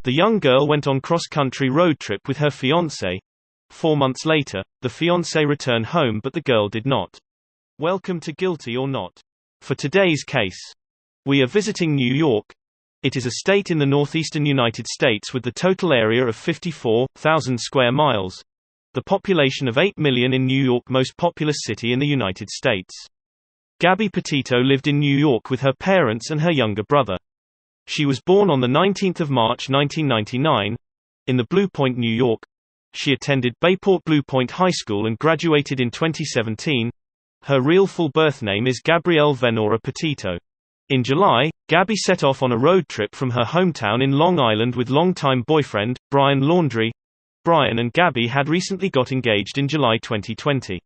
The young girl went on cross-country road trip with her fiancé. 4 months later, the fiancé returned home but the girl did not. Welcome to Guilty or Not. For today's case, we are visiting New York. It is a state in the northeastern United States with the total area of 54,000 square miles. The population of 8 million in New York, most populous city in the United States. Gabby Petito lived in New York with her parents and her younger brother. She was born on 19 March 1999, in the Blue Point, New York. She attended Bayport Blue Point High School and graduated in 2017. Her real full birth name is Gabrielle Venora Petito. In July, Gabby set off on a road trip from her hometown in Long Island with longtime boyfriend, Brian Laundrie. Brian and Gabby had recently got engaged in July 2020.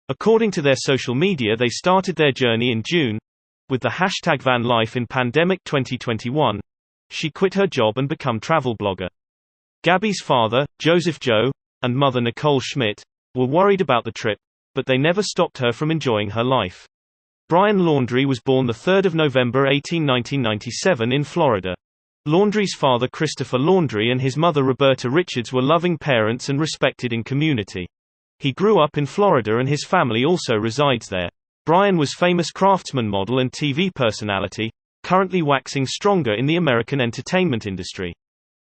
According to their social media, they started their journey in June. With the hashtag #VanLife in pandemic 2021, she quit her job and become travel blogger. Gabby's father, Joseph Joe, and mother Nicole Schmidt, were worried about the trip, but they never stopped her from enjoying her life. Brian Laundrie was born 3 November 1997 in Florida. Laundrie's father Christopher Laundrie and his mother Roberta Richards were loving parents and respected in community. He grew up in Florida and his family also resides there. Brian was famous craftsman, model and TV personality, currently waxing stronger in the American entertainment industry.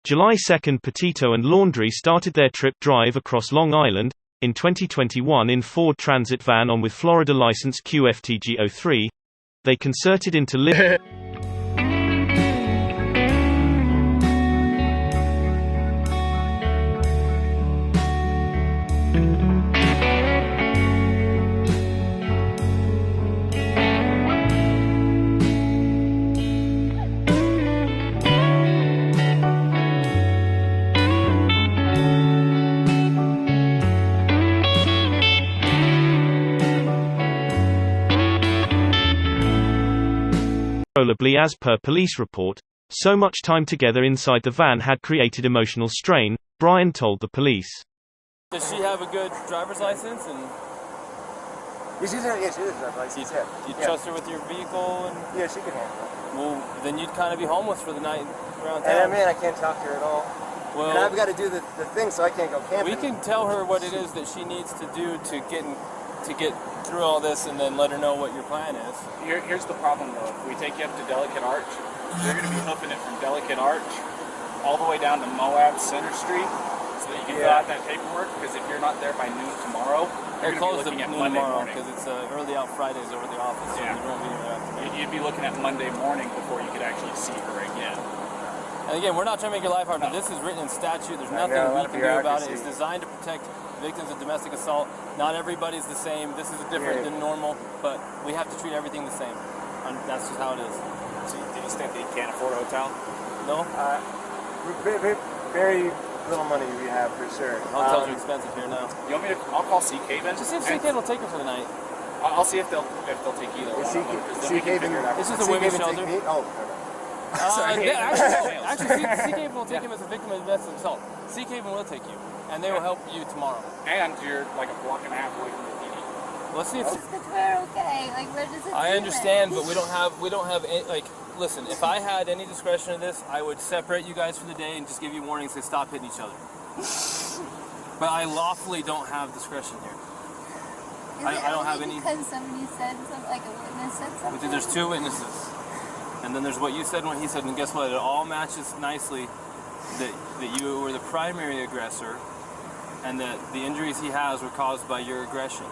July 2, Petito and Laundrie started their trip drive across Long Island, in 2021 in Ford Transit van on with Florida license QFTG03. They concerted into uncontrollably. As per police report, so much time together inside the van had created emotional strain, Brian told the police. Does she have a good driver's license? And yeah, she does have a driver's license. You trust her with your vehicle? And yeah, she can handle it. Well, then you'd kind of be homeless for the night around town. And I mean, I can't talk to her at all. Well, and I've got to do the thing, so I can't go camping. We can tell her what it is that she needs to do to get through all this, and then let her know what your plan is. Here's the problem, though. If we take you up to Delicate Arch, you're going to be hoofing it from Delicate Arch all the way down to Moab Center Street, so that you can fill out that paperwork. Because if you're not there by noon tomorrow, you're going to be looking at Monday morning. Because it's early out Fridays over the office, so you won't be there after. You'd be looking at Monday morning before you could actually see her again. And again, we're not trying to make your life hard, but this is written in statute. There's nothing we can do about it. It's designed to protect victims of domestic assault. Not everybody's the same. This is different than normal, but we have to treat everything the same. And that's just how it is. So do you think they can't afford a hotel? No? Very little money we have, for sure. Hotels are expensive here now. You want me to? I'll call Sea Haven. Just see if Sea Haven will take you for the night. I'll see if they'll take either one of them. Sea Haven. This is a women's shelter. Actually, Sea Haven will take him as a victim of domestic assault. Sea Haven will take you, and they will help you tomorrow. And you're like a block and a half away from the PD. Let's see if we're okay. Like, we're just. I understand, but we don't have any, like. Listen, if I had any discretion in this, I would separate you guys for the day and just give you warnings to stop hitting each other. But I lawfully don't have discretion here. I don't have any. Because somebody said something, like a witness said something. There's two witnesses. And then there's what you said and what he said, and guess what? It all matches nicely that you were the primary aggressor, and that the injuries he has were caused by your aggression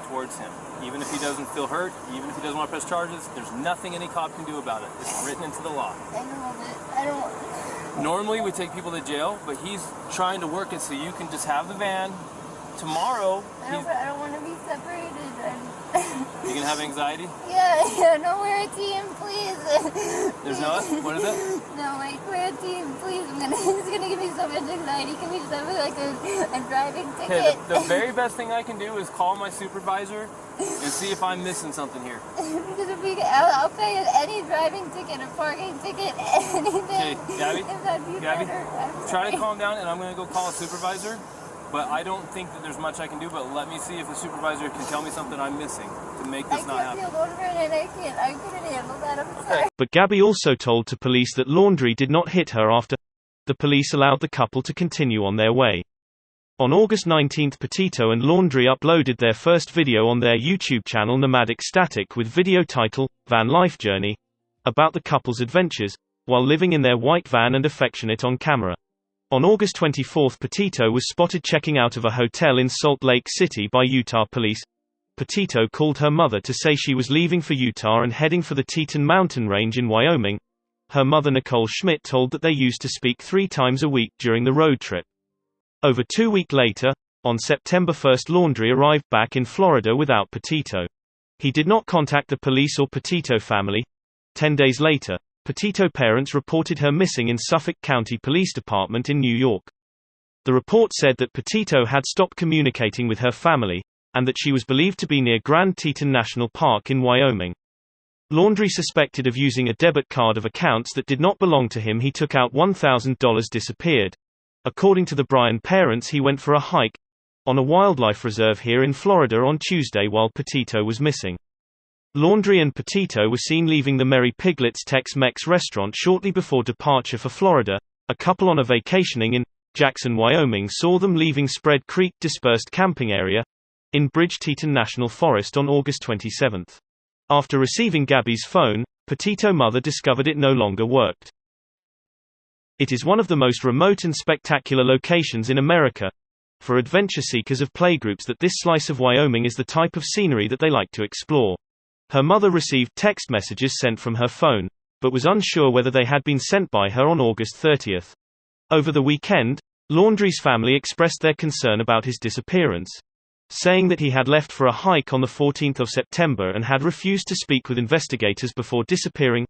towards him. Even if he doesn't feel hurt, even if he doesn't want to press charges, there's nothing any cop can do about it. It's written into the law. I don't. Normally we take people to jail, but he's trying to work it so you can just have the van. Tomorrow, I don't want to be separated. You gonna have anxiety? Yeah, no, we're a team, please. There's not? What is it? No, like, we're a team, please. It's gonna give me so much anxiety. Can we just have like a driving ticket? Okay, the very best thing I can do is call my supervisor and see if I'm missing something here. Because I'll pay any driving ticket, a parking ticket, anything. Okay, Gabby, try to calm down, and I'm gonna go call a supervisor. But I don't think that there's much I can do, but let me see if the supervisor can tell me something I'm missing to make this not happen. I couldn't handle that, I'm sorry. But Gabby also told to police that Laundrie did not hit her after the police allowed the couple to continue on their way. On August 19, Petito and Laundrie uploaded their first video on their YouTube channel Nomadic Static with video title, Van Life Journey, about the couple's adventures, while living in their white van and affectionate on camera. On August 24, Petito was spotted checking out of a hotel in Salt Lake City by Utah police. Petito called her mother to say she was leaving for Utah and heading for the Teton Mountain Range in Wyoming. Her mother Nicole Schmidt told that they used to speak 3 times a week during the road trip. Over 2 weeks later, on September 1, Laundrie arrived back in Florida without Petito. He did not contact the police or Petito family. 10 days later, Petito parents reported her missing in Suffolk County Police Department in New York. The report said that Petito had stopped communicating with her family, and that she was believed to be near Grand Teton National Park in Wyoming. Laundrie, suspected of using a debit card of accounts that did not belong to him he took out $1,000, disappeared. According to the Bryan parents, he went for a hike on a wildlife reserve here in Florida on Tuesday while Petito was missing. Laundrie and Petito were seen leaving the Merry Piglets Tex-Mex restaurant shortly before departure for Florida. A couple on a vacationing in Jackson, Wyoming saw them leaving Spread Creek dispersed camping area in Bridge Teton National Forest on August 27. After receiving Gabby's phone, Petito's mother discovered it no longer worked. It is one of the most remote and spectacular locations in America. For adventure seekers of playgroups, that this slice of Wyoming is the type of scenery that they like to explore. Her mother received text messages sent from her phone, but was unsure whether they had been sent by her on August 30. Over the weekend, Laundrie's family expressed their concern about his disappearance, saying that he had left for a hike on the 14th of September and had refused to speak with investigators before disappearing.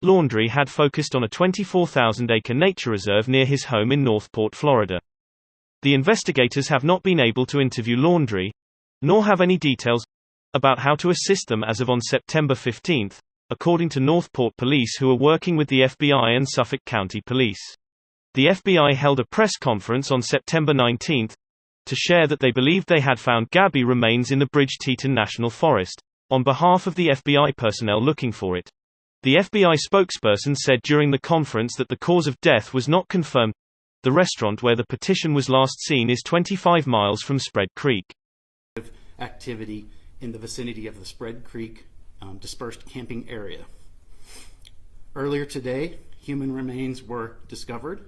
Laundrie had focused on a 24,000-acre nature reserve near his home in Northport, Florida. The investigators have not been able to interview Laundrie, nor have any details about how to assist them as of on September 15, according to Northport police, who are working with the FBI and Suffolk County Police. The FBI held a press conference on September 19 to share that they believed they had found Gabby remains in the Bridge Teton National Forest, on behalf of the FBI personnel looking for it. The FBI spokesperson said during the conference that the cause of death was not confirmed. The restaurant where the petition was last seen is 25 miles from Spread Creek. Activity in the vicinity of the Spread Creek dispersed camping area. Earlier today, human remains were discovered,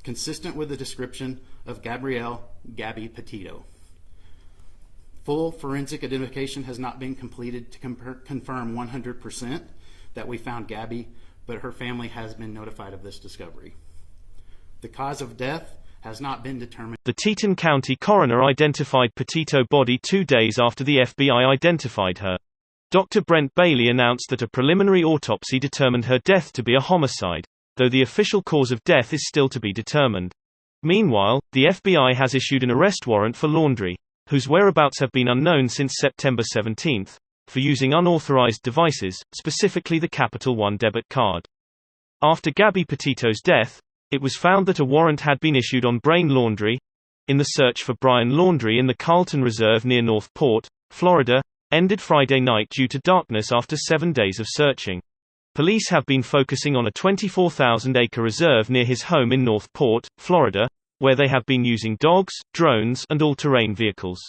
consistent with the description of Gabby Petito. Full forensic identification has not been completed to confirm 100% that we found Gabby, but her family has been notified of this discovery. The cause of death has not been determined. The Teton County coroner identified Petito's body 2 days after the FBI identified her. Dr. Brent Bailey announced that a preliminary autopsy determined her death to be a homicide, though the official cause of death is still to be determined. Meanwhile, the FBI has issued an arrest warrant for Laundrie, whose whereabouts have been unknown since September 17, for using unauthorized devices, specifically the Capital One debit card. After Gabby Petito's death, it was found that a warrant had been issued on Brian Laundrie, in the search for Brian Laundrie in the Carlton Reserve near Northport, Florida, ended Friday night due to darkness after 7 days of searching. Police have been focusing on a 24,000-acre reserve near his home in Northport, Florida, where they have been using dogs, drones, and all-terrain vehicles.